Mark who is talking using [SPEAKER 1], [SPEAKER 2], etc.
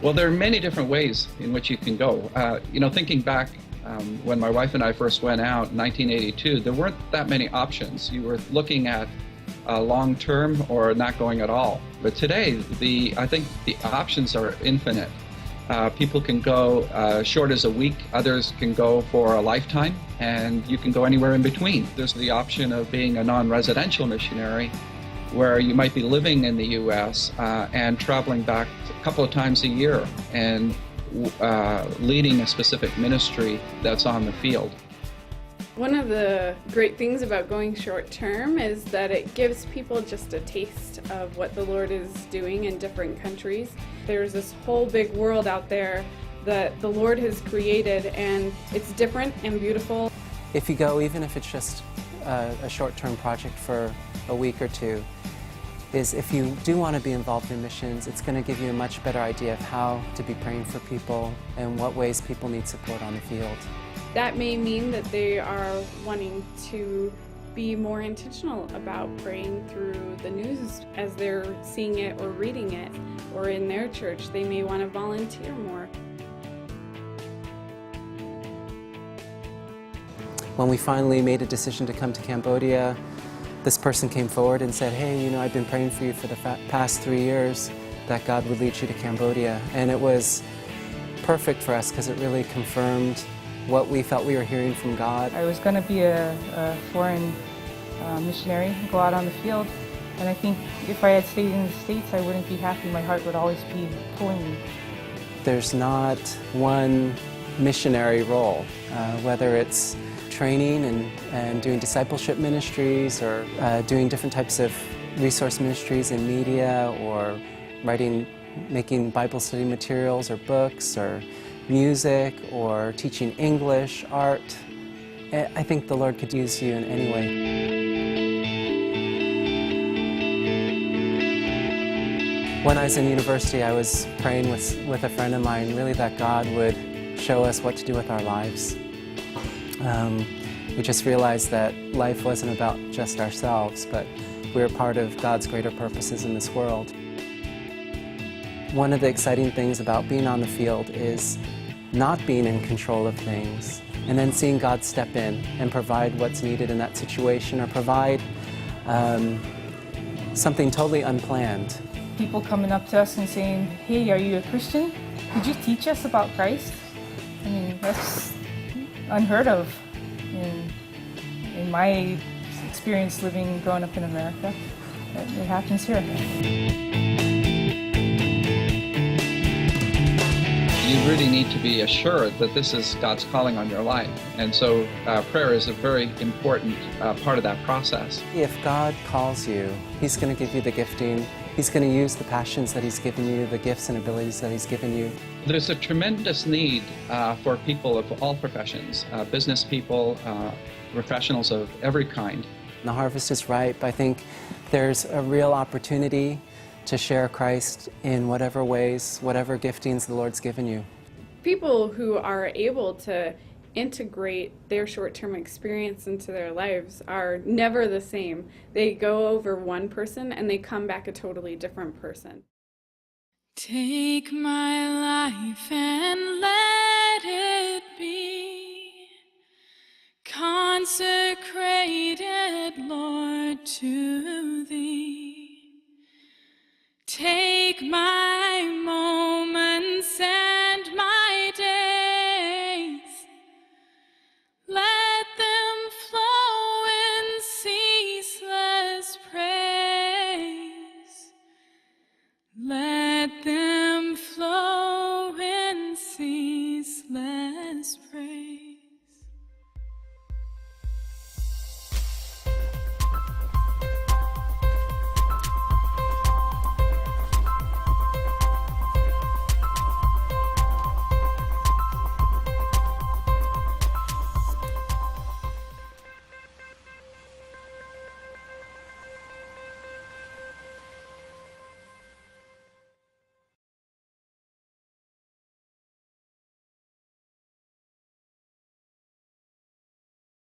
[SPEAKER 1] Well, there are many different ways in which you can go. Thinking back when my wife and I first went out in 1982, there weren't that many options. You were looking at long-term or not going at all. But today, I think the options are infinite. People can go short as a week, others can go for a lifetime, and you can go anywhere in between. There's the option of being a non-residential missionary, where you might be living in the U.S. And traveling back a couple of times a year and leading a specific ministry that's on the field.
[SPEAKER 2] One of the great things about going short term is that it gives people just a taste of what the Lord is doing in different countries. There's this whole big world out there that the Lord has created, and it's different and beautiful.
[SPEAKER 3] If you go, even if it's just a short-term project for a week or two, is if you do want to be involved in missions, it's going to give you a much better idea of how to be praying for people and what ways people need support on the field.
[SPEAKER 2] That may mean that they are wanting to be more intentional about praying through the news as they're seeing it or reading it, or in their church they may want to volunteer more.
[SPEAKER 3] When we finally made a decision to come to Cambodia, this person came forward and said, hey, I've been praying for you for the past 3 years that God would lead you to Cambodia. And it was perfect for us because it really confirmed what we felt we were hearing from God.
[SPEAKER 4] I was going to be a foreign missionary, go out on the field, and I think if I had stayed in the States, I wouldn't be happy. My heart would always be pulling me.
[SPEAKER 3] There's not one missionary role, whether it's training and doing discipleship ministries, or doing different types of resource ministries in media, or making Bible study materials or books, or music, or teaching English, art. I think the Lord could use you in any way. When I was in university, I was praying with a friend of mine, really that God would show us what to do with our lives. We just realized that life wasn't about just ourselves, but we were part of God's greater purposes in this world. One of the exciting things about being on the field is not being in control of things, and then seeing God step in and provide what's needed in that situation, or provide something totally unplanned.
[SPEAKER 4] People coming up to us and saying, hey, are you a Christian? Could you teach us about Christ? I mean, that's unheard of in my experience growing up in America. It happens here.
[SPEAKER 1] You really need to be assured that this is God's calling on your life. And so prayer is a very important part of that process.
[SPEAKER 3] If God calls you, He's going to give you the gifting. He's going to use the passions that He's given you, the gifts and abilities that He's given you.
[SPEAKER 1] There's a tremendous need for people of all professions, business people, professionals of every kind.
[SPEAKER 3] The harvest is ripe. I think there's a real opportunity to share Christ in whatever ways, whatever giftings the Lord's given you.
[SPEAKER 2] People who are able to integrate their short-term experience into their lives are never the same. They go over one person and they come back a totally different person.
[SPEAKER 5] Take my